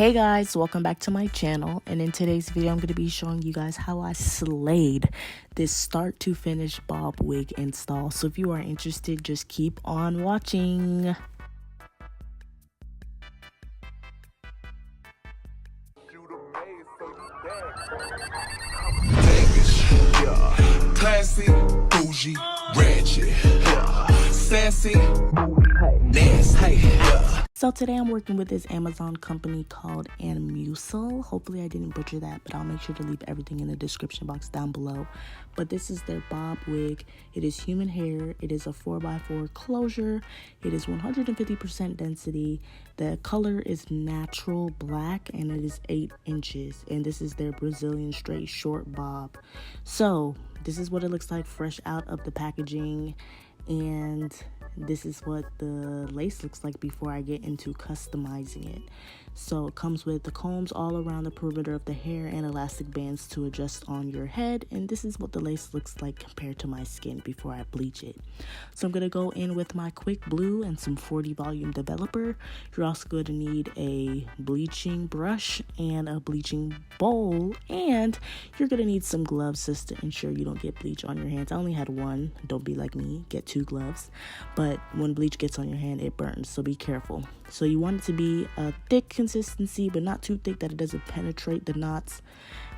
Hey guys, welcome back to my channel, and in today's video I'm going to be showing you guys how I slayed this start to finish bob wig install. So if you are interested, just keep on watching. Yeah. Classy, bougie, ratchet, yeah. Sassy, nasty, yeah. So today I'm working with this Amazon company called Animusil. Hopefully I didn't butcher that, but I'll make sure to leave everything in the description box down below. But this is their bob wig. It is human hair. It is a 4x4 closure. It is 150% density. The color is natural black and it is 8 inches. And this is their Brazilian straight short bob. So this is what it looks like fresh out of the packaging. And this is what the lace looks like before I get into customizing it. So it comes with the combs all around the perimeter of the hair and elastic bands to adjust on your head. And this is what the lace looks like compared to my skin before I bleach it. So I'm going to go in with my quick blue and some 40 volume developer. You're also going to need a bleaching brush and a bleaching bowl. And you're going to need some gloves just to ensure you don't get bleach on your hands. I only had one. Don't be like me. Get 2 gloves. But when bleach gets on your hand, it burns, so be careful. So you want it to be a thick consistency, but not too thick that it doesn't penetrate the knots,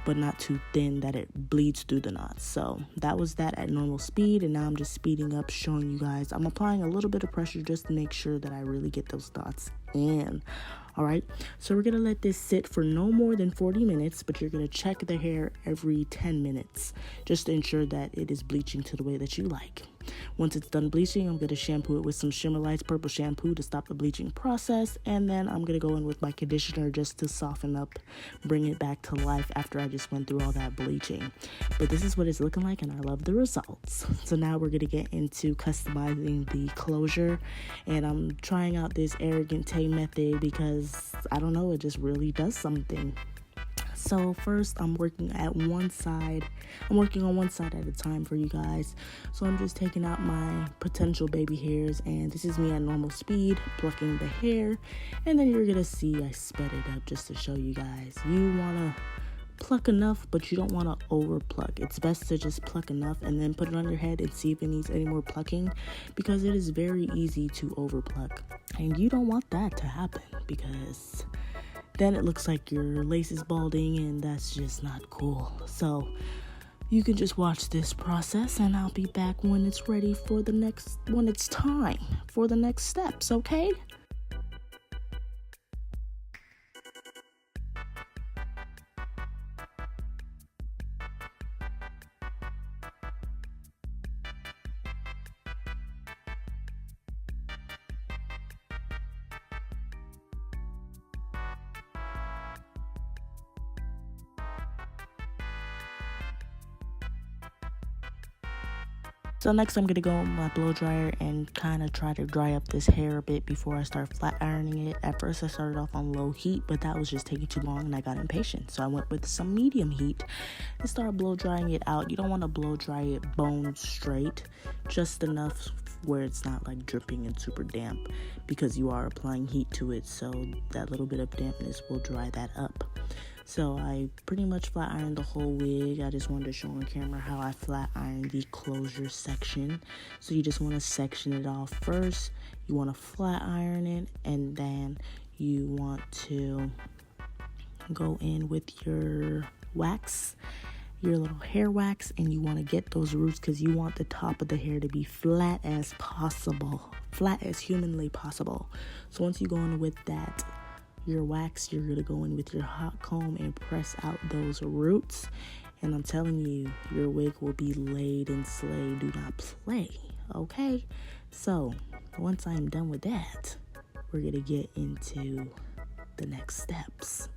but not too thin that it bleeds through the knots. So that was that at normal speed, and now I'm just speeding up, showing you guys. I'm applying a little bit of pressure just to make sure that I really get those knots in. All right, so we're gonna let this sit for no more than 40 minutes, but you're gonna check the hair every 10 minutes just to ensure that it is bleaching to the way that you like. Once it's done bleaching, I'm gonna shampoo it with some Shimmer Lights purple shampoo to stop the bleaching process, and then I'm gonna go in with my conditioner just to soften up, bring it back to life after I just went through all that bleaching. But this is what it's looking like, and I love the results. So now we're gonna get into customizing the closure, and I'm trying out this arrogant tay method because I don't know, it just really does something. So first I'm working on one side at a time for you guys. So I'm just taking out my potential baby hairs, and this is me at normal speed plucking the hair, and then you're gonna see I sped it up just to show you guys. You wanna pluck enough, but you don't want to over pluck. It's best to just pluck enough and then put it on your head and see if it needs any more plucking, because it is very easy to over pluck, and you don't want that to happen because then it looks like your lace is balding, and that's just not cool. So you can just watch this process, and I'll be back when it's ready for when it's time for the next steps, okay? So next I'm going to go with my blow dryer and kind of try to dry up this hair a bit before I start flat ironing it. At first I started off on low heat, but that was just taking too long and I got impatient. So I went with some medium heat and started blow drying it out. You don't want to blow dry it bone straight, just enough where it's not like dripping and super damp, because you are applying heat to it, so that little bit of dampness will dry that up. So I pretty much flat ironed the whole wig. I just wanted to show on camera how I flat ironed the closure section. So you just want to section it off first. You want to flat iron it, and then you want to go in with your wax, your little hair wax, and you want to get those roots because you want the top of the hair to be flat as possible, flat as humanly possible. So once you go in with that, your wax, you're going to go in with your hot comb and press out those roots, and I'm telling you, your wig will be laid and slayed. Do not play, okay? So once I'm done with that, we're going to get into the next steps.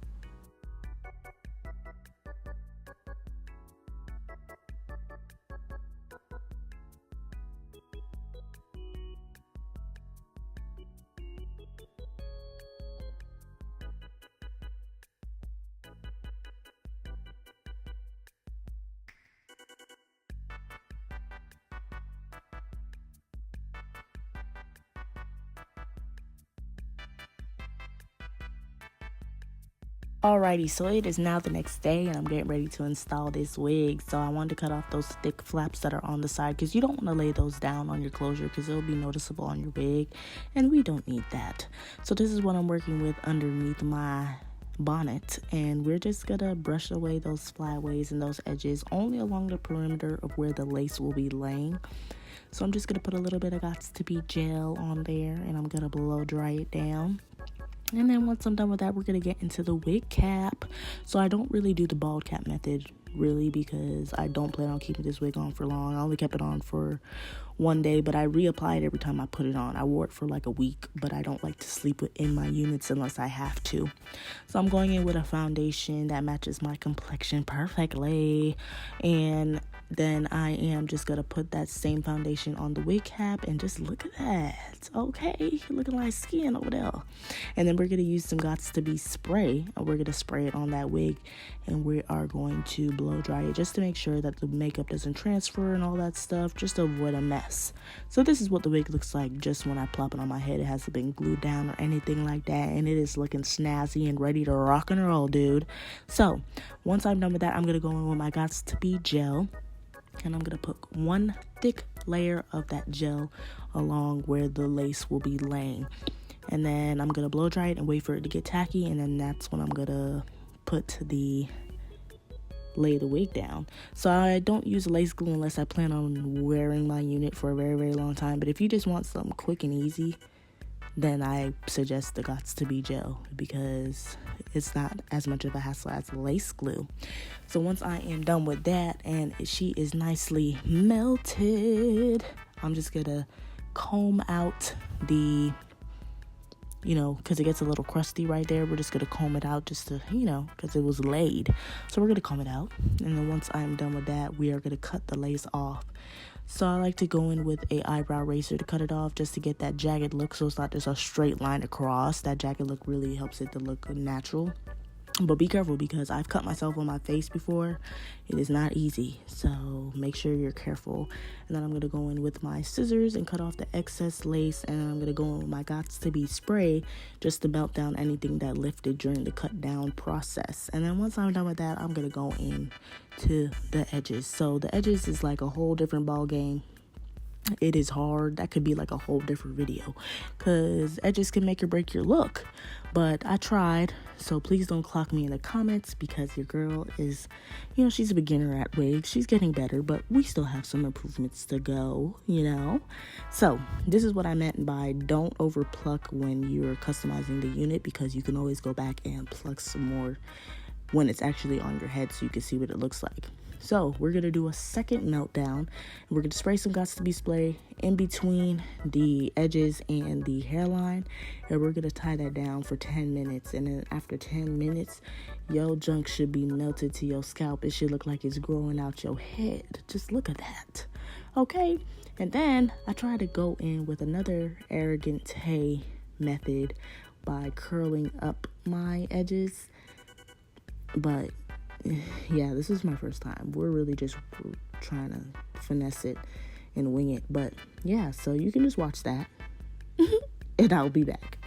Alrighty, so it is now the next day and I'm getting ready to install this wig. So I wanted to cut off those thick flaps that are on the side because you don't want to lay those down on your closure because it'll be noticeable on your wig and we don't need that. So this is what I'm working with underneath my bonnet, and we're just gonna brush away those flyaways and those edges only along the perimeter of where the lace will be laying. So I'm just gonna put a little bit of Gots to Be gel on there and I'm gonna blow dry it down. And then once I'm done with that, we're going to get into the wig cap. So I don't really do the bald cap method, really, because I don't plan on keeping this wig on for long. I only kept it on for one day, but I reapply it every time I put it on. I wore it for like a week, but I don't like to sleep in my units unless I have to. So I'm going in with a foundation that matches my complexion perfectly. And then I am just going to put that same foundation on the wig cap and just look at that. Okay, looking like skin over there. And then we're going to use some Gots to Be spray, and we're going to spray it on that wig, and we are going to blow dry it just to make sure that the makeup doesn't transfer and all that stuff, just to avoid a mess. So this is what the wig looks like just when I plop it on my head. It hasn't been glued down or anything like that, and it is looking snazzy and ready to rock and roll, dude. So once I'm done with that, I'm going to go in with my Gots to Be gel. And I'm going to put one thick layer of that gel along where the lace will be laying. And then I'm going to blow dry it and wait for it to get tacky. And then that's when I'm going to lay the wig down. So I don't use lace glue unless I plan on wearing my unit for a very, very long time. But if you just want something quick and easy, then I suggest the Gots to Be gel because it's not as much of a hassle as lace glue. So once I am done with that and she is nicely melted, I'm just gonna comb out the, because it gets a little crusty right there. We're just gonna comb it out just to, because it was laid. So we're gonna comb it out. And then once I'm done with that, we are gonna cut the lace off. So I like to go in with a eyebrow razor to cut it off just to get that jagged look, so it's not just a straight line across. That jagged look really helps it to look natural. But be careful because I've cut myself on my face before. It is not easy, so make sure you're careful. And then I'm going to go in with my scissors and cut off the excess lace, and I'm going to go in with my Gots to Be spray just to melt down anything that lifted during the cut down process. And then once I'm done with that, I'm going to go in to the edges. So the edges is like a whole different ball game. It is hard. That could be like a whole different video because edges can make or break your look. But I tried, so please don't clock me in the comments because your girl is, she's a beginner at wigs. She's getting better, but we still have some improvements to go, So this is what I meant by don't over pluck when you're customizing the unit, because you can always go back and pluck some more when it's actually on your head so you can see what it looks like. So we're going to do a second meltdown, and we're going to spray some Gots to Be spray in between the edges and the hairline, and we're going to tie that down for 10 minutes. And then after 10 minutes, your junk should be melted to your scalp. It should look like it's growing out your head. Just look at that. Okay. And then I try to go in with another arrogant hay method by curling up my edges. But yeah, this is my first time. We're really just trying to finesse it and wing it. But yeah, so you can just watch that and I'll be back.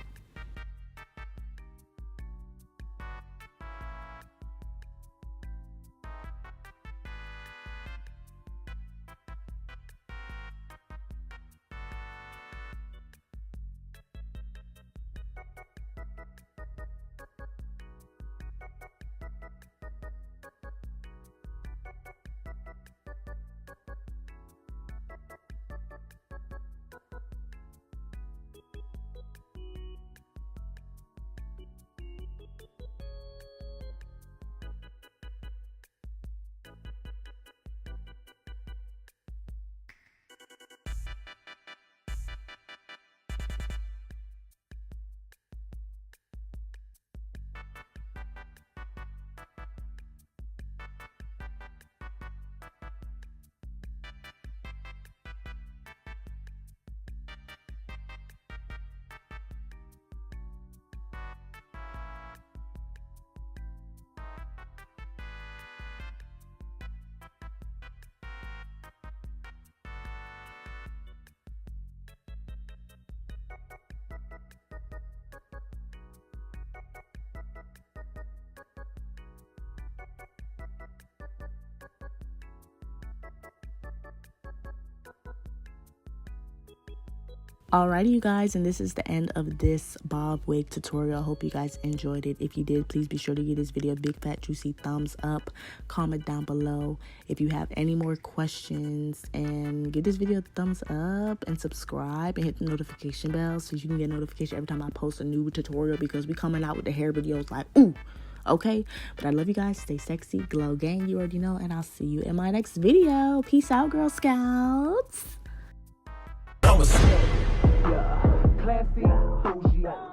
Alrighty, you guys, and this is the end of this bob wig tutorial. I hope you guys enjoyed it. If you did, please be sure to give this video a big fat juicy thumbs up. Comment down below if you have any more questions, and give this video a thumbs up and subscribe and hit the notification bell so you can get notification every time I post a new tutorial, because we coming out with the hair videos like ooh. Okay, but I love you guys. Stay sexy, glow gang, you already know, and I'll see you in my next video. Peace out, Girl Scouts. I'm a classy, bougie.